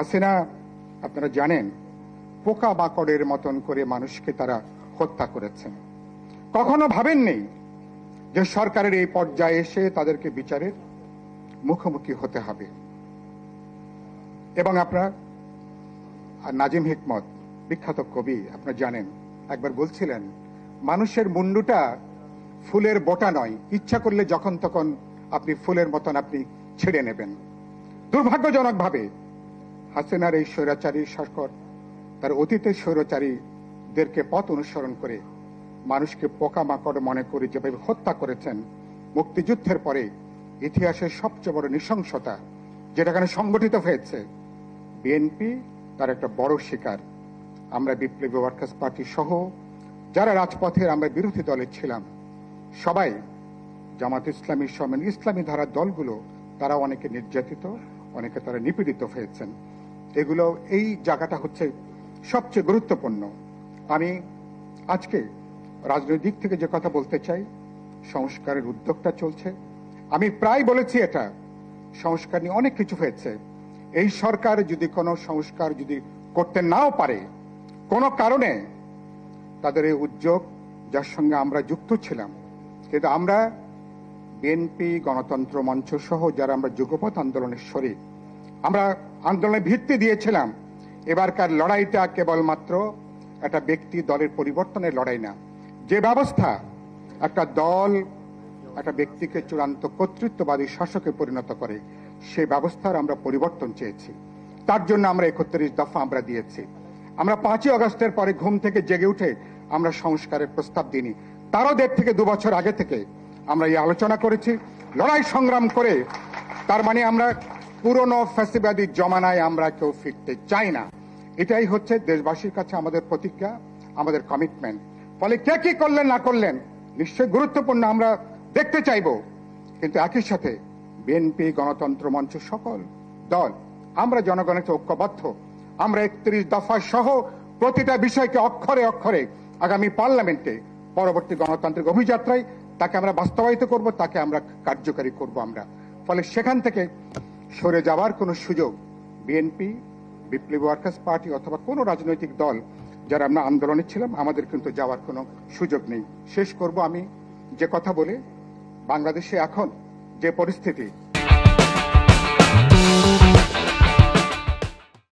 হাসিনা আপনারা জানেন পোকা মাকড়ের মতন করে মানুষকে তারা হত্যা করেছেন। কখনো ভাবেননি যে সরকারের এই পর্যায়ে এসে তাদেরকে বিচারের মুখোমুখি হতে হবে। এবং আপনার নাজিম হিকমত বিখ্যাত কবি আপনারা জানেন একবার বলছিলেন, মানুষের মুন্ডুটা ফুলের বোটা নয়, ইচ্ছা করলে যখন তখন আপনি ফুলের মতন আপনি ছেড়ে নেবেন। দুর্ভাগ্যজনকভাবে হাসিনার এই স্বৈরাচারী সরকার তার অতীতের স্বৈরাচারীদেরকে পথ অনুসরণ করে মানুষকে পোকামাকড় মনে করে যেভাবে হত্যা করেছেন, মুক্তিযুদ্ধের পরে ইতিহাসের সবচেয়ে বড় নৃশংসতা যেটা এখানে সংগঠিত হয়েছে, বিএনপি তার একটা বড় শিকার। আমরা বিপ্লবী ওয়ার্কার্স পার্টি সহ যারা রাজপথের আমরা বিরোধী দলে ছিলাম সবাই, জামাত ইসলামী সহ ইসলামী ধারার দলগুলো, তারা অনেকে নির্যাতিত, অনেকে তারা নিপীড়িত হয়েছেন। এগুলো এই জায়গাটা হচ্ছে সবচেয়ে গুরুত্বপূর্ণ। আমি আজকে রাজনৈতিক দিক থেকে যে কথা বলতে চাই, সংস্কারের উদ্যোগটা চলছে। আমি প্রায় বলেছি এটা সংস্কার নিয়ে অনেক কিছু হয়েছে। এই সরকার যদি কোনো সংস্কার যদি করতে নাও পারে কোনো কারণে, তাদের এই উদ্যোগ যার সঙ্গে আমরা যুক্ত ছিলাম, কিন্তু আমরা বিএনপি গণতন্ত্র মঞ্চ সহ যারা আমরা যুগপৎ আন্দোলনের শরীর, আমরা আন্দোলনের ভিত্তি দিয়েছিলাম। এবারকার লড়াইটা কেবলমাত্র একটা ব্যক্তি দলের পরিবর্তনের লড়াই না। যে ব্যবস্থা একটা দল একটা ব্যক্তিকে চূড়ান্ত কর্তৃত্ববাদী শাসকে পরিণত করে, সেই ব্যবস্থার আমরা পরিবর্তন চেয়েছি। তার জন্য আমরা 31 দফা আমরা দিয়েছি। আমরা 5ই আগস্টের পরে ঘুম থেকে জেগে উঠে আমরা সংস্কারের প্রস্তাব দিইনি। তারও 1.5 থেকে 2 বছর আগে থেকে আমরা এই আলোচনা করেছি, লড়াই সংগ্রাম করে। তার মানে আমরা পুরনো ফ্যাসিবাদী জমানায় আমরা কেউ ফিরতে চাই না। এটাই হচ্ছে দেশবাসীর কাছে আমাদের প্রতিজ্ঞা, আমাদের কমিটমেন্ট। ফলে কে কি করলেন না করলেন নিশ্চয়ই গুরুত্বপূর্ণ, আমরা দেখতে চাইব। কিন্তু একই সাথে বিএনপি গণতন্ত্র মঞ্চ সকল দল আমরা জনগণের ঐক্যবদ্ধ। আমরা 31 দফা সহ প্রতিটা বিষয়কে অক্ষরে অক্ষরে আগামী পার্লামেন্টে পরবর্তী গণতান্ত্রিক অভিযাত্রায় তাকে আমরা বাস্তবায়িত করব, তাকে আমরা কার্যকারী করব আমরা। ফলে সেখান থেকে সরে যাওয়ার কোনো সুযোগ বিএনপি, বিপ্লবী ওয়ার্কার্স পার্টি অথবা কোনো রাজনৈতিক দল যারা আমরা আন্দোলনে ছিলাম আমাদের কিন্তু যাওয়ার কোনো সুযোগ নেই। শেষ করব আমি যে কথা বলে, বাংলাদেশে এখন যে পরিস্থিতি,